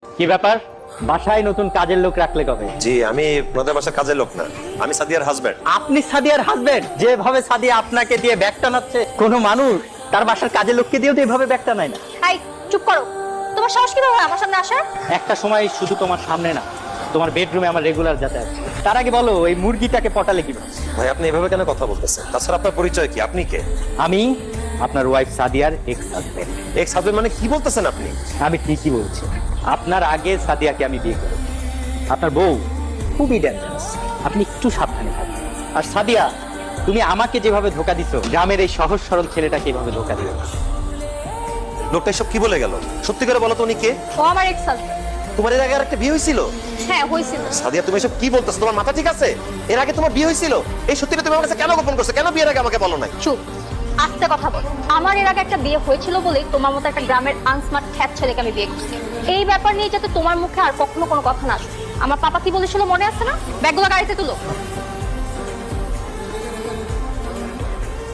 কি ব্যাপার, বাসায় নতুন কাজের লোক রাখলে কবে? জি, আমি আপনাদের বাসার কাজের লোক না, আমি সাদিয়ার হাজবেন্ড। আপনি সাদিয়ার হাজবেন্ড? যেভাবে সাদিয়া আপনাকে দিয়ে ব্যাগ টানাচ্ছে, কোনো মানুষ তার বাসার কাজের লোককে দিয়েও তো এভাবে ব্যাগ টানায় না। এই চুপ করো, তোমার সাহস কিভাবে হয় আমার সামনে আসার? একটা সময় শুধু তোমার সামনে না, তোমার বেডরুমে আমার রেগুলার যাতায়াত। তার আগে বলো, এই মুরগিটাকে পটালে কিভাবে? ভাই, আপনি এভাবে কেন কথা বলতেছেন? তাছাড়া আপনার পরিচয় কি? আপনি কে? আমি আপনার ওয়াইফ সাদিয়ার এক্স হাজবেন্ড। এক্স হাজবেন্ড মানে কি বলতেছেন আপনি? আমি ঠিকই বলছি, আপনার আগে সাদিয়াকে আমি বিয়ে করি। আপনার বউ খুবই ডেঞ্জারাস, আপনি একটু সাবধানে থাকবেন। আর সাদিয়া, তুমি আমাকে যেভাবে ধোকা দিছো, গ্রামের এই সহজ সরল ছেলেটাকে এভাবে ধোকা দিও না। লোকটা এসব কি বলে গেল? সত্যি করে বলো তো, উনি কে? ও আমার এক্স হাজবেন্ড। তোমার এর আগে আর একটা বিয়ে হয়েছিল? হ্যাঁ হয়েছিল। সাদিয়া, তুমি এসব কি বলতেছো? তোমার মাথা ঠিক আছে? এর আগে তোমার বিয়ে হয়েছিল? এই সত্যিটা তুমি আমার কাছে কেন গোপন করছো? কেন বিয়ের আগে আমাকে বলো নাই? চুপ, আস্তে কথা বল। আমার এর আগে একটা বিয়ে হয়েছিল বলেই তোমার মতো একটা গ্রামের আনস্মার্ট খ্যাত ছেলেকে আমি বিয়ে করছি। এই ব্যাপার নিয়ে যাতে তোমার মুখে আর কখনো কোনো কথা না আসে। আমার পাপা কি বলেছিল মনে আছে না? ব্যাগগুলো গাড়িতে তুলো।